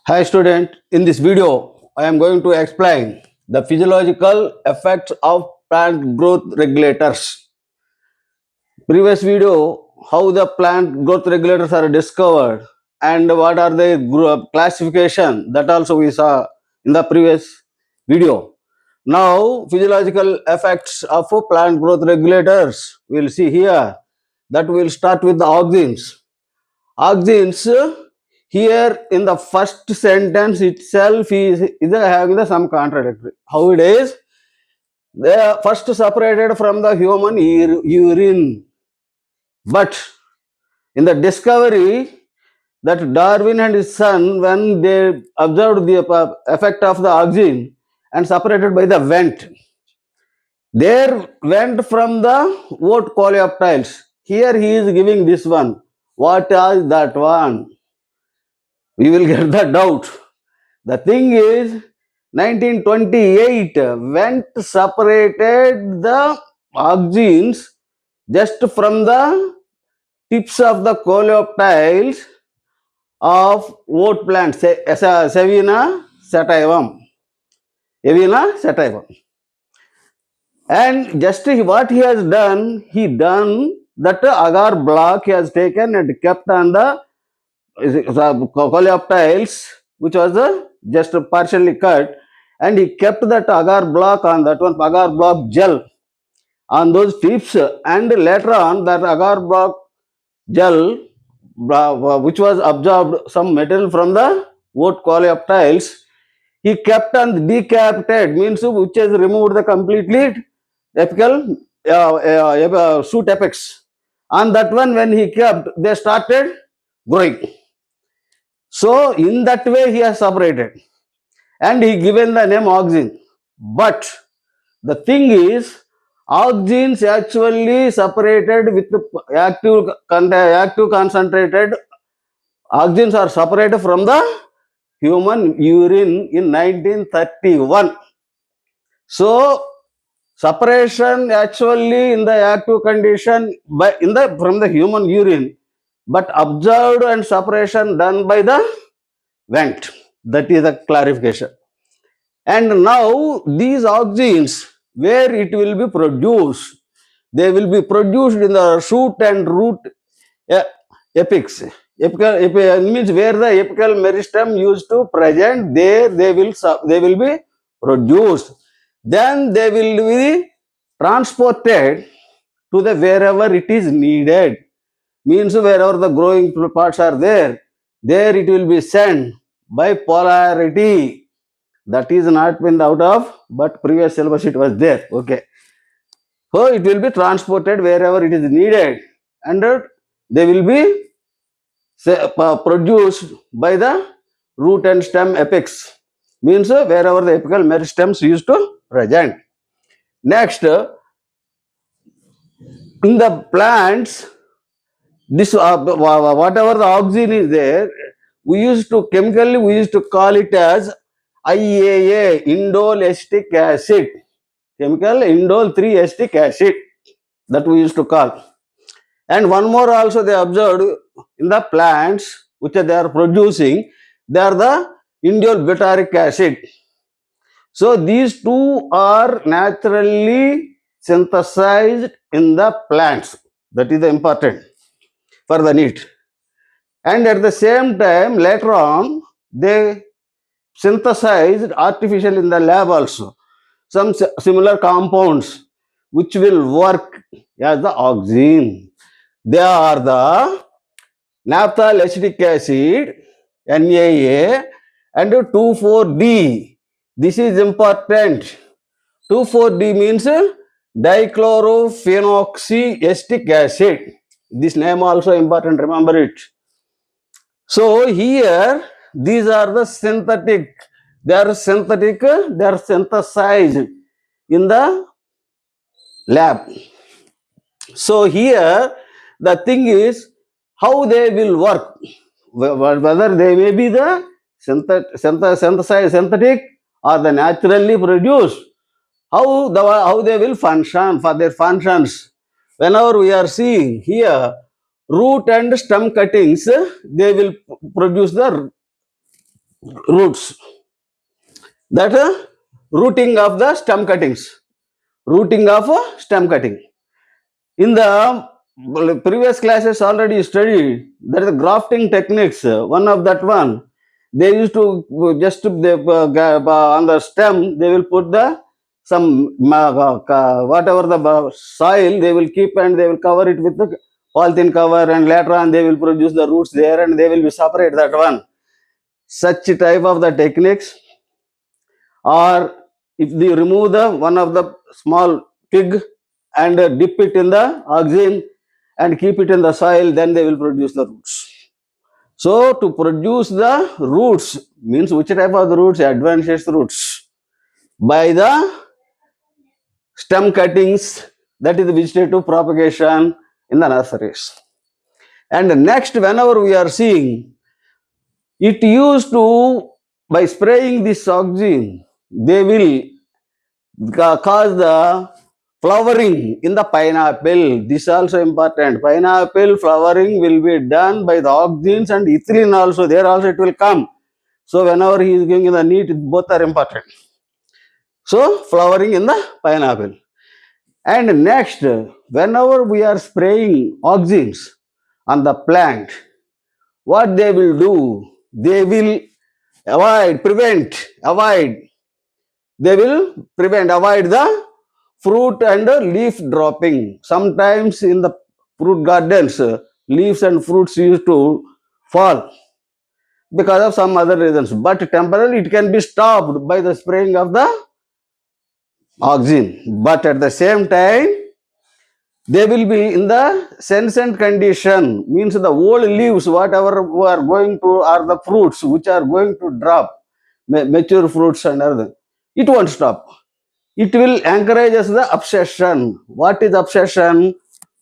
Hi student, in this video I am going to explain the physiological effects of plant growth regulators. Previous video, how the plant growth regulators are discovered and what are their classification, that also we saw in the previous video. Now physiological effects of plant growth regulators we will see here. That will start with the auxins. Auxins, here in the first sentence itself is having the some contradictory. How it is? They are first separated from the human urine, but in the discovery that Darwin and his son, when they observed the effect of the auxin and separated by the vent, there went from the oat coleoptiles. Here he is giving this one. What is that one? We will get the doubt. The thing is, 1928 went separated the auxins just from the tips of the coleoptiles of oat plants, Savina sativum. Avena sativum. And just what he has done, he done that agar block he has taken and kept on the coleoptiles, which was just partially cut, and he kept that agar block on that one agar block gel on those tips, and later on that agar block gel, which was absorbed some material from the oat coleoptiles, he kept on decapitated, means which has removed the completely apical shoot apex. On that one, when he kept, they started growing. So in that way he has separated and he given the name auxin. But the thing is, auxins actually separated with active concentrated auxins are separated from the human urine in 1931. So separation actually in the active condition by from the human urine, but observed and separation done by the vent. That is the clarification. And now these auxins, where it will be produced, they will be produced in the shoot and root apex. Apical means where the apical meristem used to present, there they will be produced. Then they will be transported to the wherever it is needed. Means wherever the growing parts are there it will be sent by polarity. That is not been out of, but previous syllabus it was there. Okay. So it will be transported wherever it is needed, and they will be produced by the root and stem apex. Means wherever the apical meristems used to present. Next, in the plants, this whatever the auxin is there, we used to call it as IAA, indole acetic acid, chemical indole 3 acetic acid, that we used to call. And one more also they observed in the plants which they are producing, they are the indole butyric acid. So these two are naturally synthesized in the plants. That is the important for the Neet. And at the same time, later on, they synthesized artificially in the lab also some similar compounds which will work as the auxin. They are the naphthal acetic acid, NAA, and 2,4-D. This is important. 2,4-D means dichlorophenoxyacetic acid. This name also important, remember it. So here these are the synthetic, they are synthesized in the lab. So here the thing is how they will work, whether they may be the synthetic or the naturally produced, how they will function, for their functions. Whenever we are seeing here root and stem cuttings, they will produce the roots. That rooting of the stem cuttings. Rooting of stem cutting. In the previous classes already studied, there is grafting techniques. One of that one, they used to just on the stem they will put the some whatever the soil they will keep and they will cover it with the polythene cover, and later on they will produce the roots there and they will be separate that one. Such type of the techniques, or if they remove the one of the small twig and dip it in the auxin and keep it in the soil, then they will produce the roots. So to produce the roots means which type of the roots? Adventitious roots by the stem cuttings, that is the vegetative propagation in the nurseries. And next, whenever we are seeing, it used to, by spraying this auxin, they will cause the flowering in the pineapple. This also important. Pineapple flowering will be done by the auxins and ethylene also. There also it will come. So whenever he is giving the Neet, both are important. So flowering in the pineapple. And next, whenever we are spraying auxins on the plant, what they will do? They will avoid the fruit and leaf dropping. Sometimes in the fruit gardens, leaves and fruits used to fall because of some other reasons, but temporarily it can be stopped by the spraying of the auxin. But at the same time, they will be in the senescent condition, means the old leaves, whatever we are going to, are the fruits which are going to drop, mature fruits and everything. It won't stop. It will encourage us the obsession. What is obsession?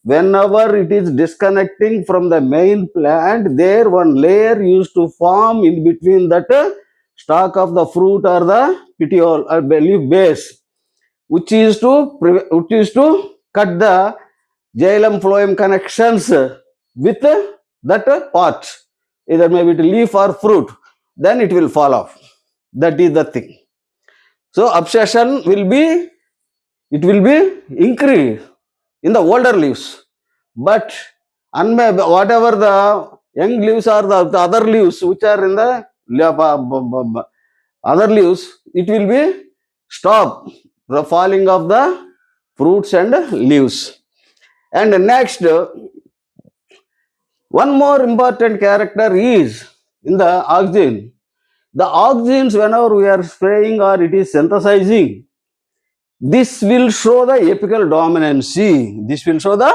Whenever it is disconnecting from the main plant, there one layer used to form in between that stalk of the fruit or the petiole or leaf base, which is to cut the xylem phloem connections with that part, either maybe it leaf or fruit, then it will fall off. That is the thing. So obsession will be increased in the older leaves, but whatever the young leaves or the other leaves which are in the other leaves, it will be stop the falling of the fruits and leaves. And next, one more important character is in the auxin. The auxins, whenever we are spraying or it is synthesizing, this will show the apical dominancy. This will show the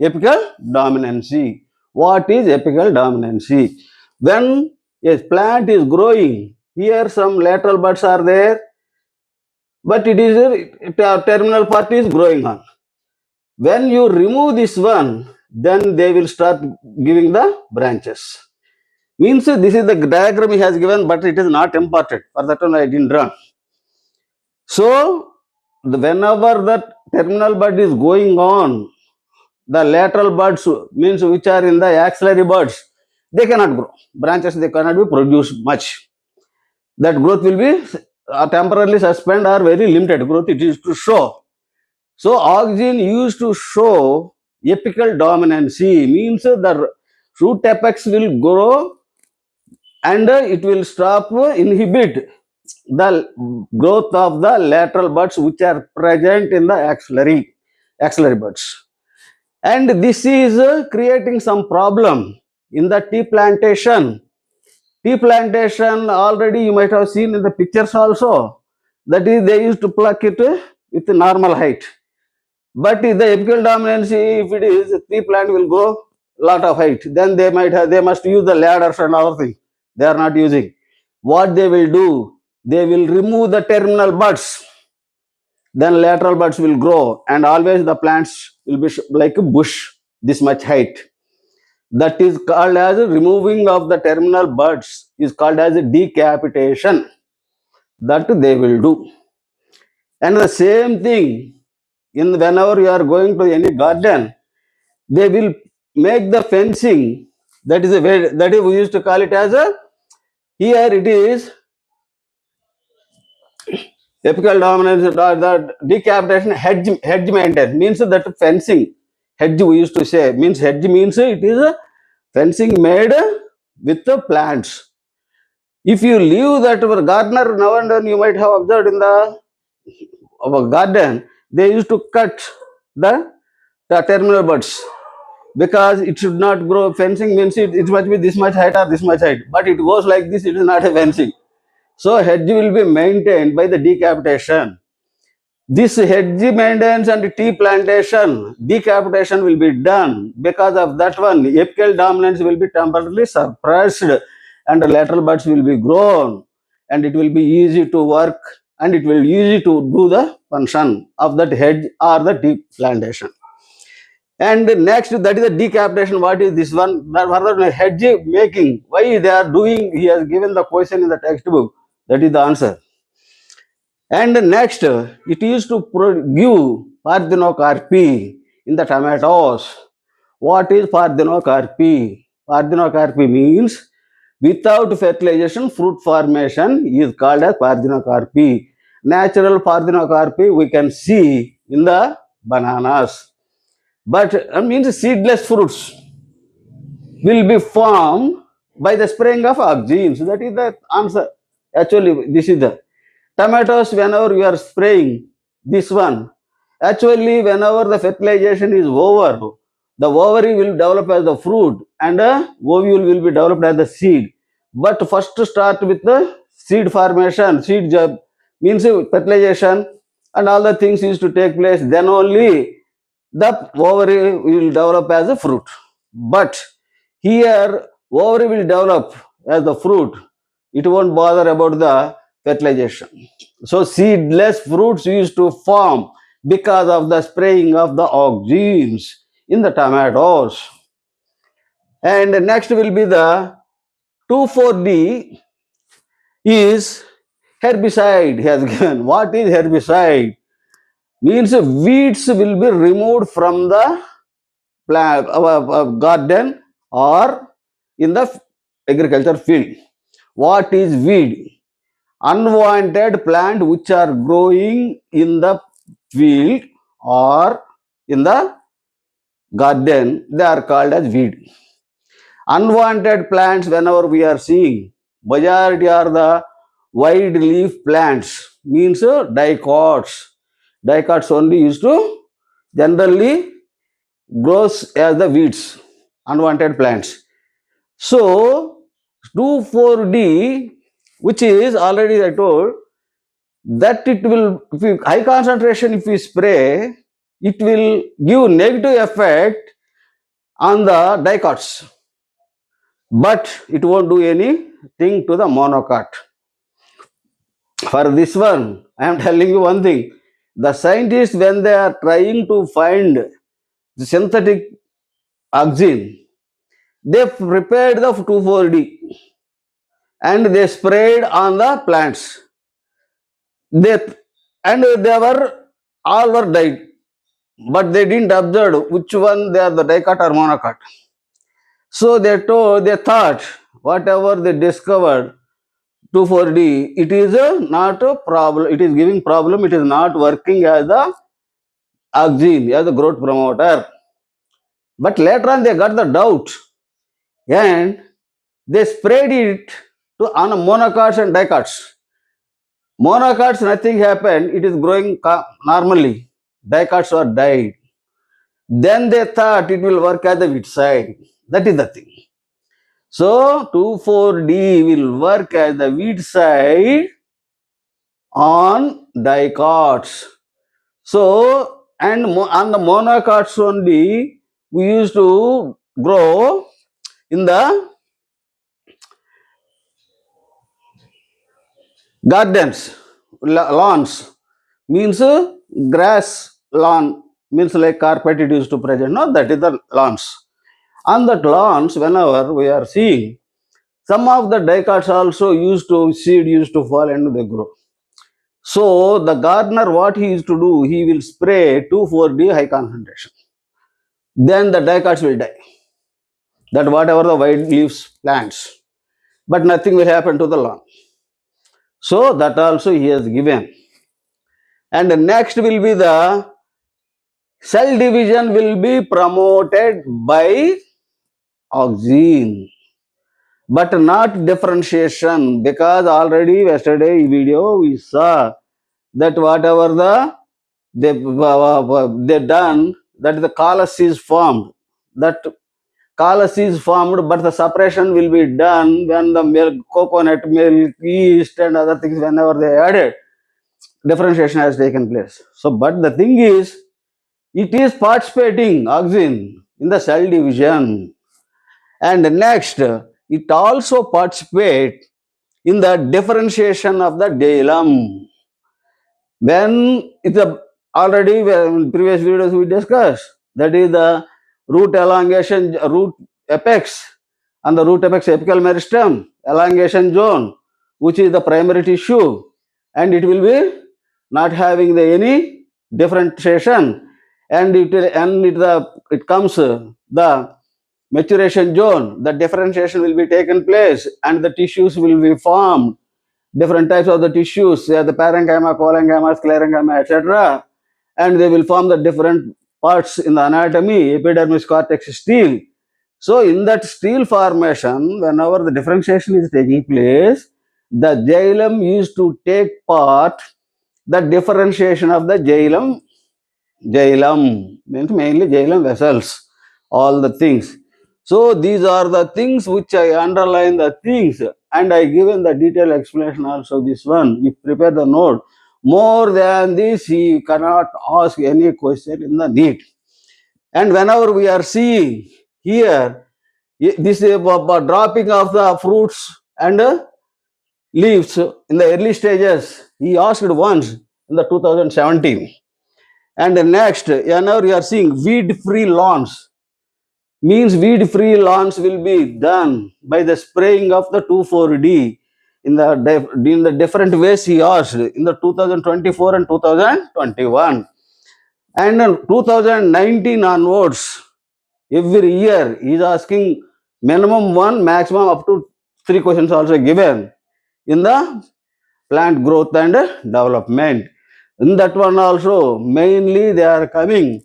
apical dominancy. What is apical dominancy? When a plant is growing, here some lateral buds are there, but it is a terminal part is growing on. When you remove this one, then they will start giving the branches. Means this is the diagram he has given, but it is not important. For that one I didn't draw. So whenever the terminal bud is going on, the lateral buds, means which are in the axillary buds, they cannot grow. Branches, they cannot be produced much. That growth will be temporarily suspended or very limited growth it is to show. So auxin used to show apical dominancy, means the root apex will grow and it will stop, inhibit the growth of the lateral buds which are present in the axillary buds. And this is creating some problem in the tea plantation. Tea plantation, already you might have seen in the pictures also, that is they used to pluck it with normal height. But if the apical dominancy, if it is, tea plant will grow lot of height, then they must use the ladders and other things. They are not using. What they will do, they will remove the terminal buds, then lateral buds will grow, and always the plants will be like a bush, this much height. That is called as removing of the terminal buds, is called as decapitation. That they will do. And the same thing, in whenever you are going to any garden, they will make the fencing. That is we used to call it as a Here it is apical dominance, the decapitation hedge maintained means that fencing. Hedge we used to say means hedge means it is a fencing made with the plants. If you leave that gardener, now and then you might have observed in the our garden, they used to cut the terminal buds because it should not grow. Fencing means it must be this much height or this much height, but it goes like this, it is not a fencing. So hedge will be maintained by the decapitation. This hedge maintenance and tea plantation, decapitation will be done. Because of that one, apical dominance will be temporarily suppressed and the lateral buds will be grown, and it will be easy to work and it will easy to do the function of that hedge or the tea plantation. And next, that is the decapitation. What is this one? That further hedge making. Why they are doing? He has given the question in the textbook. That is the answer. And next, it used to give parthenocarpy in the tomatoes. What is parthenocarpy? Parthenocarpy means without fertilization, fruit formation is called as parthenocarpy. Natural parthenocarpy we can see in the bananas. But means seedless fruits will be formed by the spraying of auxins. That is the answer. Actually, this is the tomatoes. Whenever you are spraying this one, actually, whenever the fertilization is over, the ovary will develop as the fruit and the ovule will be developed as the seed. But first start with the seed formation, seed job means fertilization and all the things used to take place. Then only the ovary will develop as a fruit. But here ovary will develop as the fruit. It won't bother about the fertilization. So seedless fruits used to form because of the spraying of the auxins in the tomatoes. And next will be the 2,4-D is herbicide. He has given. What is herbicide? Means weeds will be removed from the plant, garden or in the agriculture field. What is weed? Unwanted plant which are growing in the field or in the garden, they are called as weed. Unwanted plants, whenever we are seeing, majority are the wide leaf plants, means dicots. Dicots only used to generally grows as the weeds, unwanted plants. So 2,4-D, which is already I told, that it will, if you, high concentration if we spray, it will give negative effect on the dicots, but it won't do anything to the monocot. For this one, I am telling you one thing. The scientists, when they are trying to find the synthetic auxin, they prepared the 2,4-D and they sprayed on the plants. They were all were died, but they didn't observe which one they are, the dicot or monocot. So they thought whatever they discovered 2,4-D, it is not a problem. It is giving problem. It is not working as the auxin, as the growth promoter. But later on they got the doubt and they sprayed it to on monocots and dicots. Monocots, nothing happened. It is growing normally. Dicots are died. Then they thought it will work as the weed side. That is the thing. So 2,4-D will work as the weed side on dicots. So, and on the monocots only, we used to grow in the gardens, lawns, means grass lawn, means like carpet it used to present. No, that is the lawns. On that lawns, whenever we are seeing, some of the dicots also seed used to fall and they grow. So the gardener, what he used to do, he will spray 2,4-D high concentration. Then the dicots will die. That whatever the white leaves plants, but nothing will happen to the lawn. So that also he has given. And next will be the cell division will be promoted by auxin, but not differentiation, because already yesterday video we saw that whatever they done, that the callus is formed, that callus is formed, but the separation will be done when the milk, coconut milk, yeast and other things, whenever they added, differentiation has taken place. So but the thing is, it is participating auxin in the cell division, and next it also participate in the differentiation of the xylem. When it's already in previous videos we discussed, that is the root elongation, root apex, and the root apex apical meristem elongation zone, which is the primary tissue, and it will be not having the any differentiation, and it comes the maturation zone, the differentiation will be taken place, and the tissues will be formed, different types of the tissues, the parenchyma, cholenchyma, sclerenchyma, etc. And they will form the different parts in the anatomy, epidermis, cortex, stele. So in that stele formation, whenever the differentiation is taking place, the xylem used to take part, the differentiation of the xylem. Xylem means mainly xylem vessels, all the things. So these are the things which I underline the things, and I given the detailed explanation also. This one, you prepare the note. More than this, you cannot ask any question in the Neet. And whenever we are seeing here, this is dropping of the fruits and leaves in the early stages, he asked once in the 2017. And next, whenever you are seeing weed-free lawns, means weed-free lawns will be done by the spraying of the 2,4-D in the different ways he asked in the 2024 and 2021. And in 2019 onwards, every year he is asking minimum one, maximum up to 3 questions also given in the plant growth and development. In that one also, mainly they are coming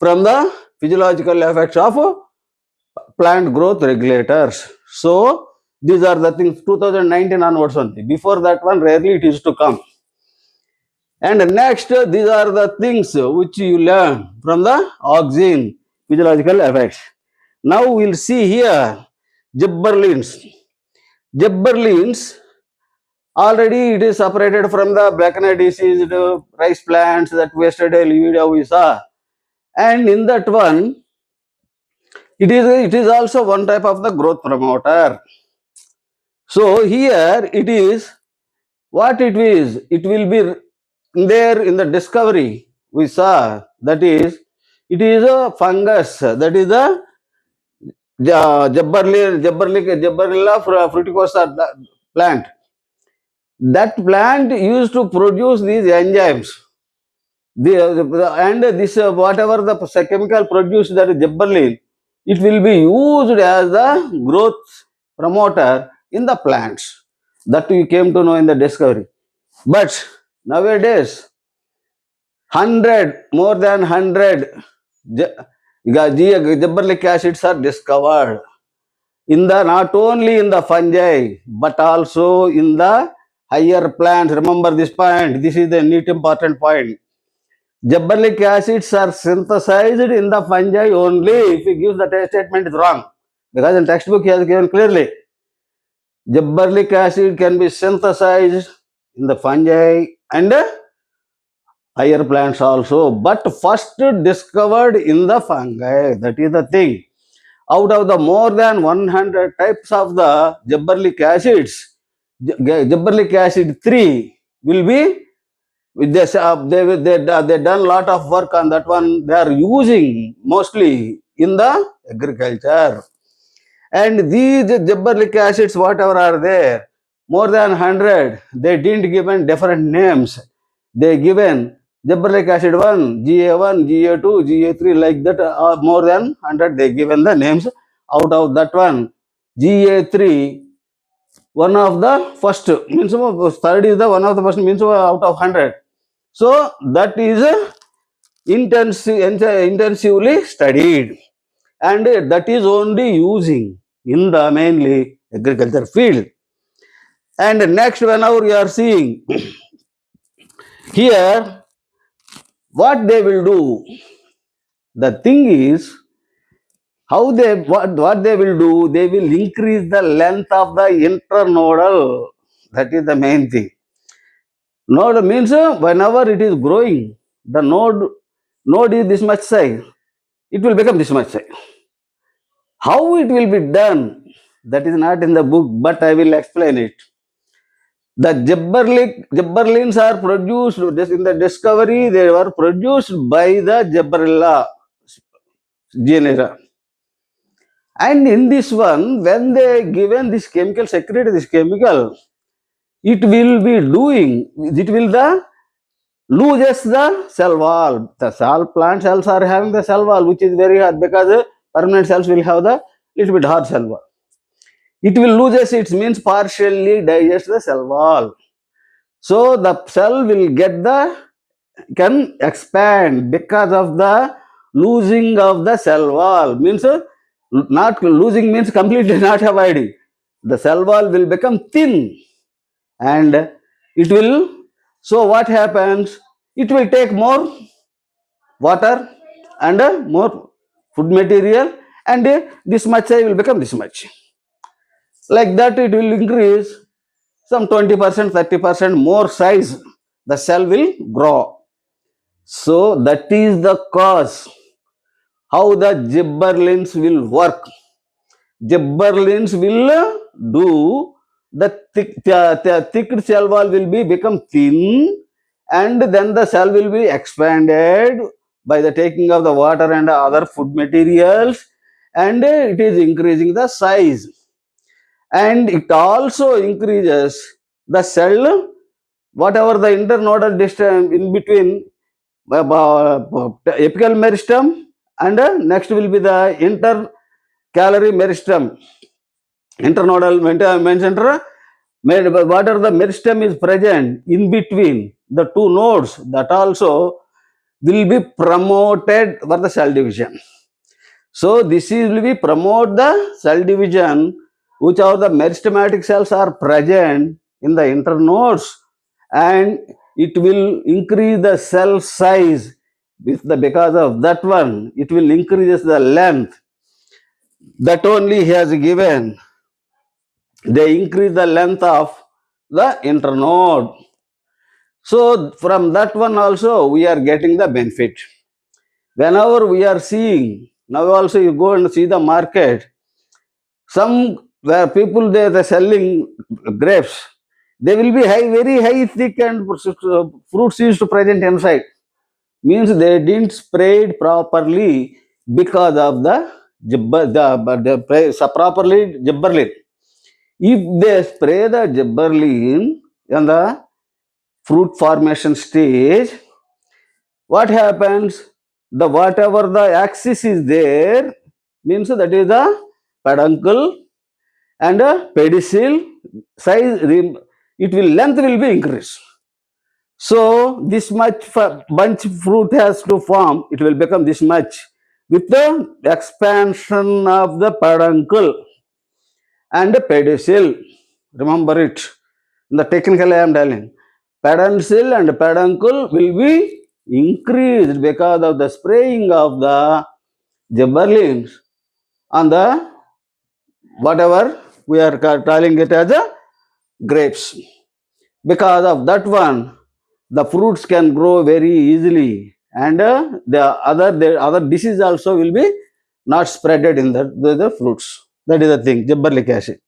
from the physiological effects of plant growth regulators. So these are the things 2019 onwards only. Before that one, rarely it is to come. And next, these are the things which you learn from the auxin physiological effects. Now we'll see here gibberellins. Gibberellins, already it is separated from the Beckner disease, rice plants that yesterday video we saw. And in that one, it is also one type of the growth promoter. So here it is what it is. It will be there in the discovery we saw, that is, it is a fungus, that is the Gibberella fruticosa plant. That plant used to produce these enzymes. And this whatever the chemical produced, that is gibberellin, it will be used as the growth promoter in the plants. That we came to know in the discovery. But nowadays, more than 100 gibberellic acids are discovered in the, not only in the fungi, but also in the higher plants. Remember this point. This is the neat important point. Gibberellic acids are synthesized in the fungi only. If he gives the statement is wrong, because in textbook he has given clearly. Gibberellic acid can be synthesized in the fungi and higher plants also, but first discovered in the fungi. That is the thing. Out of the more than 100 types of the gibberellic acids, gibberellic acid 3 will be, they done a lot of work on that one. They are using mostly in the agriculture. And these gibberellic acids, whatever are there, more than 100, they didn't given different names. They given gibberellic acid 1, GA1, GA2, GA3, like that, more than 100 they given the names. Out of that one, GA3 one of the first, means third is the one of the first, means out of 100. So that is intensively studied, and that is only using in the mainly agriculture field. And next, whenever you are seeing here, what they will do, the thing is, how they what they will do, they will increase the length of the internodal. That is the main thing. Node means whenever it is growing, the node is this much size, it will become this much size. How it will be done, that is not in the book, but I will explain it. The gibberellins are produced in the discovery. They were produced by the Gibberella genera. And in this one, when they given this chemical, secrete this chemical, it will be doing, it will the loses the cell wall. The cell plant cells are having the cell wall, which is very hard, because permanent cells will have the little bit hard cell wall. It will loses, it means partially digest the cell wall. So the cell will get the, can expand because of the losing of the cell wall. Means not losing means completely not avoiding. The cell wall will become thin, and it will, so what happens, it will take more water and more food material, and this much size will become this much. Like that, it will increase some 20%, 30% more size, the cell will grow. So that is the cause how the gibberellins will work. Gibberellins will do the thick cell wall will be become thin, and then the cell will be expanded by the taking of the water and other food materials, and it is increasing the size, and it also increases the cell, whatever the internodal distance in between apical meristem, and next will be the intercalary meristem, internodal main center, what are the meristem is present in between the two nodes, that also will be promoted for the cell division. So this is will be promote the cell division, which are the meristematic cells are present in the internodes, and it will increase the cell size. Because of that one, it will increase the length. That only he has given. They increase the length of the internode. So from that one also we are getting the benefit. Whenever we are seeing, now also you go and see the market, some where people they are selling grapes, they will be very high, thick, and fruits used to present inside. Means they didn't spray it properly because of the properly gibberellin. If they spray the gibberellin in the fruit formation stage, what happens? The whatever the axis is there, means that is the peduncle and a pedicel size, it will length will be increased. So this much bunch fruit has to form, it will become this much with the expansion of the peduncle and the pedicel. Remember it. In the technical I am telling, pedicel and peduncle will be increased because of the spraying of the gibberellins on the whatever we are calling it as a grapes. Because of that one, the fruits can grow very easily, and the other disease also will be not spreaded in the fruits. That is the thing, gibberellic acid.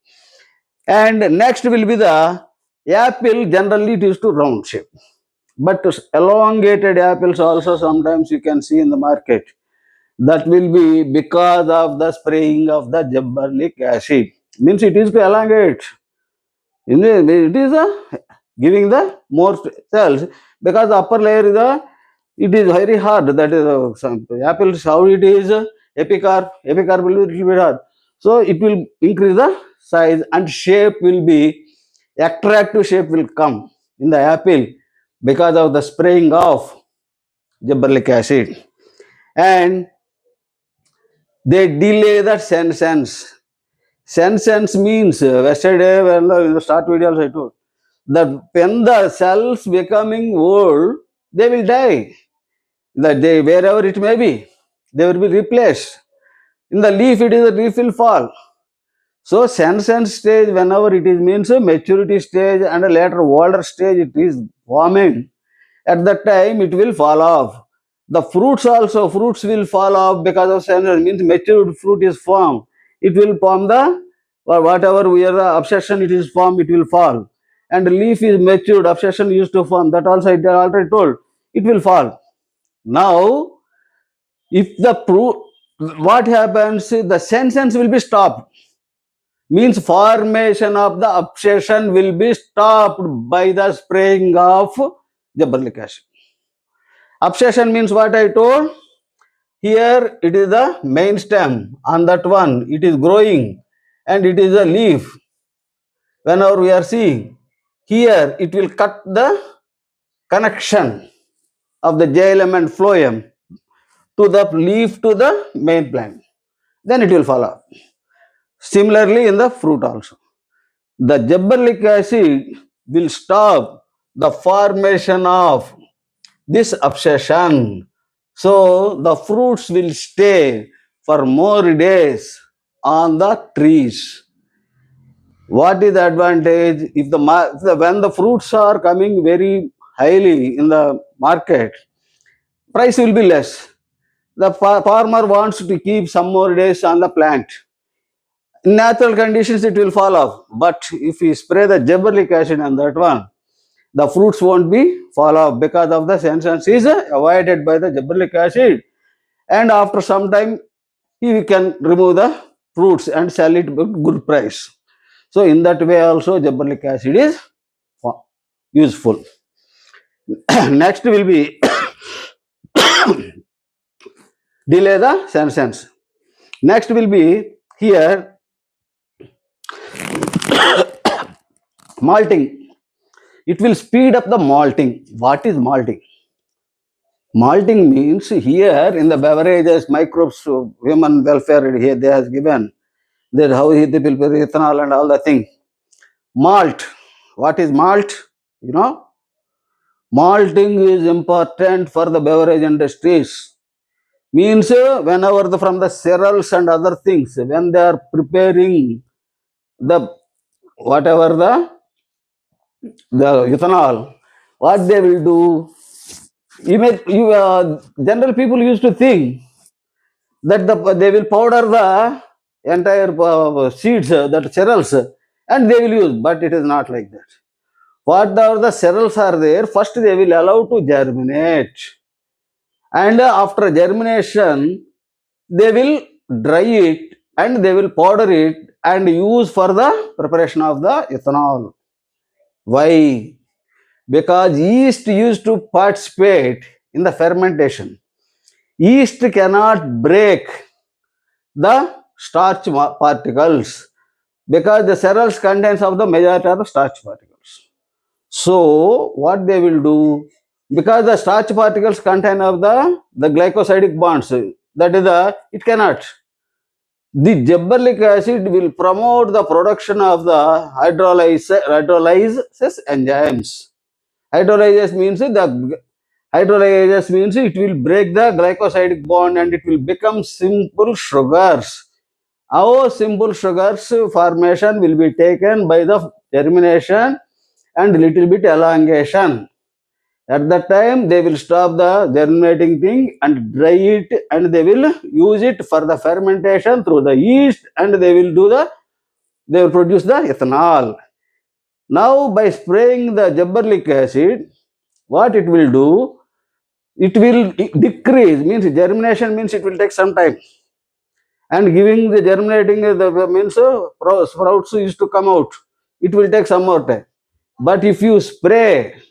And next will be the apple. Generally it is to round shape, but elongated apples also sometimes you can see in the market. That will be because of the spraying of the gibberellic acid. Means it is to elongate. It is giving the more cells, because the upper layer is it is very hard. That is some apples how it is, epicarp will be little bit hard. So it will increase the size and shape will be, attractive shape will come in the apple because of the spraying of gibberellic acid. And they delay the senescence. Senescence means, yesterday when in the start video I told that when the cells becoming old, they will die. That they, wherever it may be, they will be replaced. In the leaf, it is the leaf will fall. So senescence stage, whenever it is means a maturity stage and a later older stage, it is forming. At that time, it will fall off. The fruits also, fruits will fall off because of senescence. Means matured fruit is formed. It will form the, or whatever we are the obsession it is formed, it will fall. And leaf is matured, obsession used to form. That also I already told. It will fall. Now, if the fruit, what happens? The senescence will be stopped. Means formation of the obsession will be stopped by the spraying of gibberellic acid. Obsession means what I told. Here it is the main stem. On that one it is growing and it is a leaf. Whenever we are seeing, here it will cut the connection of the xylem and phloem to the leaf to the main plant. Then it will fall off. Similarly in the fruit also. The gibberellic acid will stop the formation of this obsession. So the fruits will stay for more days on the trees. What is the advantage? If when the fruits are coming very highly in the market, price will be less. The farmer wants to keep some more days on the plant. In natural conditions, it will fall off. But if we spray the gibberellic acid on that one, the fruits won't be fall off because of the senescence is avoided by the gibberellic acid. And after some time, we can remove the fruits and sell it at good price. So in that way also gibberellic acid is useful. Next will be delay the senescence. Next will be here malting. It will speed up the malting. What is malting? Malting means here in the beverages, microbes, human welfare, here they has given that how they will prepare ethanol and all the thing. Malt. What is malt? You know, malting is important for the beverage industries. Means whenever from the cereals and other things, when they are preparing the whatever the ethanol, what they will do, general people used to think that they will powder the entire seeds, that cereals, and they will use, but it is not like that. Whatever the cereals are there, first they will allow to germinate, and after germination, they will dry it and they will powder it and use for the preparation of the ethanol. Why? Because yeast used to participate in the fermentation. Yeast cannot break the starch particles because the cereals contains of the majority of the starch particles. So what they will do, because the starch particles contain of the glycosidic bonds, that is it cannot. The gibberellic acid will promote the production of the hydrolysis enzymes. Hydrolysis means it will break the glycosidic bond and it will become simple sugars. Our simple sugars formation will be taken by the germination and little bit elongation. At that time, they will stop the germinating thing and dry it, and they will use it for the fermentation through the yeast, and they will produce the ethanol. Now, by spraying the gibberellic acid, what it will do? It will decrease. Means germination means it will take some time, and giving the germinating the means sprouts used to come out. It will take some more time. But if you spray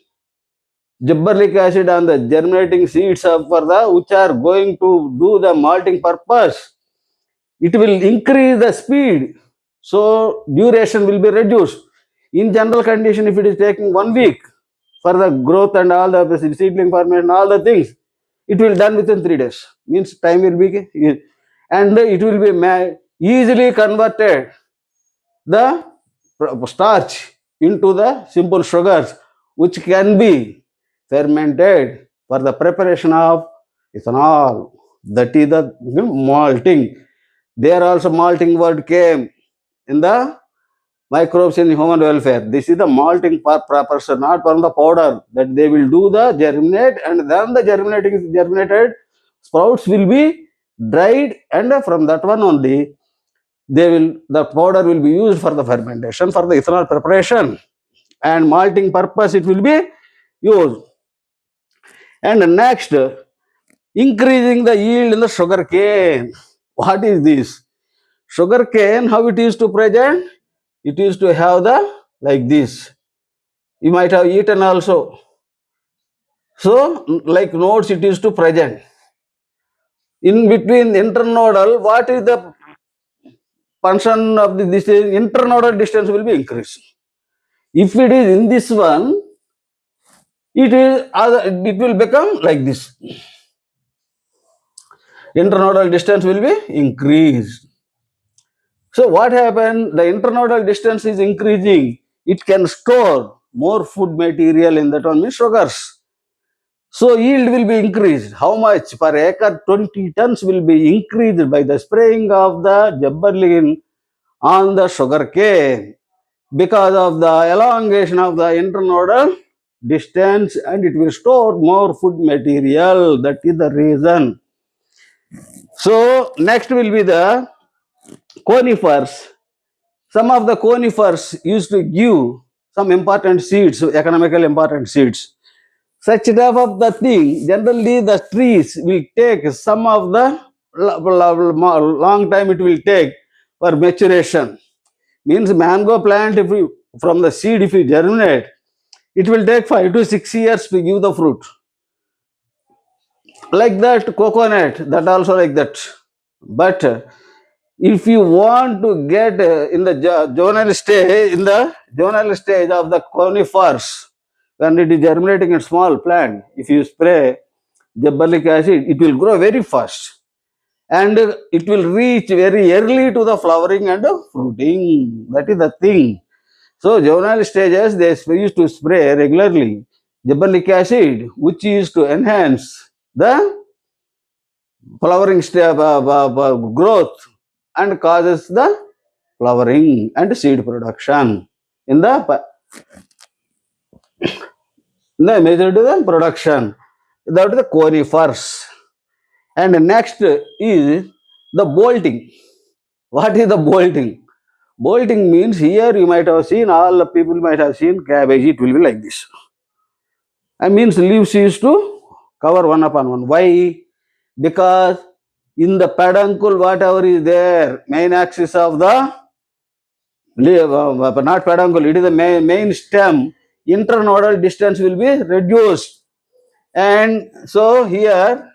gibberellic acid on the germinating seeds of for the which are going to do the malting purpose, it will increase the speed. So duration will be reduced. In general condition, if it is taking 1 week for the growth and all the seedling formation, all the things, it will done within 3 days. Means time will be, and it will be easily converted the starch into the simple sugars, which can be fermented for the preparation of ethanol. That is the malting. There also malting word came in the microbes in human welfare. This is the malting purpose, not from the powder, that they will do the germinate, and then the germinated sprouts will be dried, and from that one only the powder will be used for the fermentation, for the ethanol preparation, and malting purpose it will be used. And next, increasing the yield in the sugar cane. What is this? Sugar cane, how it is to present? It is to have the like this. You might have eaten also. So, like nodes, it is to present. In between internodal, what is the function of this? Internodal distance will be increased. If it is in this one, it will become like this. Internodal distance will be increased. So what happened? The internodal distance is increasing. It can store more food material in that one, means sugars. So yield will be increased. How much? Per acre, 20 tons will be increased by the spraying of the gibberellin on the sugar cane, because of the elongation of the internodal distance, and it will store more food material. That is the reason. So next will be the conifers. Some of the conifers used to give some important seeds, economically important seeds. Such type of the thing, generally the trees will take some of the long time it will take for maturation. Means mango plant, if you from the seed, if you germinate, it will take 5 to 6 years to give the fruit. Like that, coconut, that also like that. But if you want to get in the juvenile stage of the conifers, when it is germinating in small plant, if you spray gibberellic acid, it will grow very fast, and it will reach very early to the flowering and fruiting. That is the thing. So juvenile stages, they used to spray regularly gibberellic acid, which is to enhance the flowering growth, and causes the flowering and seed production in the measured the production. That is the conifers. And next is the bolting. What is the bolting? Bolting means, here you might have seen, all the people might have seen cabbage, it will be like this. I means leaves used to cover one upon one. Why? Because in the peduncle, whatever is there, main axis of the not peduncle, it is the main stem, internodal distance will be reduced. And so here,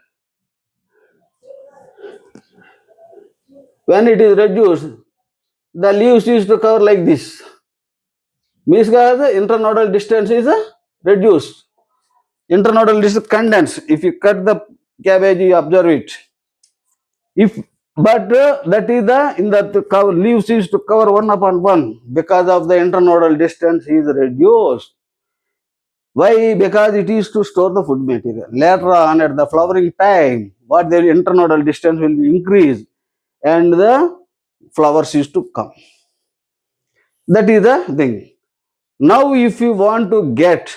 when it is reduced, the leaves used to cover like this. Means the internodal distance is reduced. Internodal distance condensed. If you cut the cabbage, you observe it. If but that is the in the cover, leaves used to cover one upon one, because of the internodal distance is reduced. Why? Because it is to store the food material. Later on, at the flowering time, what the internodal distance will be increased, and the flowers used to come. That is the thing. Now, if you want to get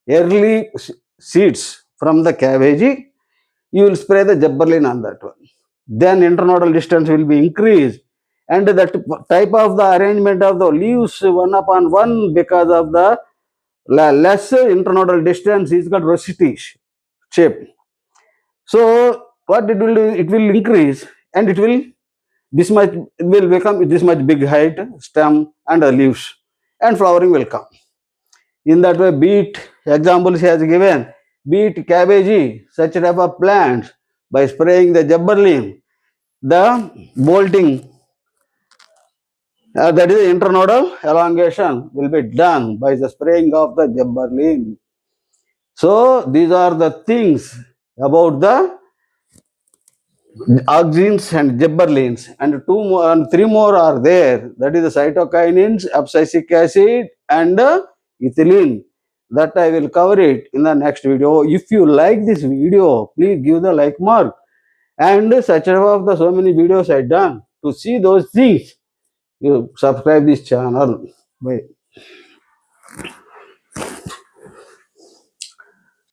early seeds from the cabbage, you will spray the gibberellin on that one. Then internodal distance will be increased, and that type of the arrangement of the leaves one upon one, because of the less internodal distance, is called rosette shape. So what it will do, it will increase, and it will this much, it will become this much big height, stem and leaves, and flowering will come. In that way, beet examples he has given, beet, cabbage, such type of plants, by spraying the gibberellin, the bolting That is internodal elongation will be done by the spraying of the gibberellin. So these are the things about the auxins and gibberellins, and two more and three more are there. That is the cytokinins, abscisic acid, and ethylene. That I will cover it in the next video. If you like this video, please give the like mark and such of the so many videos I done. To see those things, you subscribe this channel. Bye.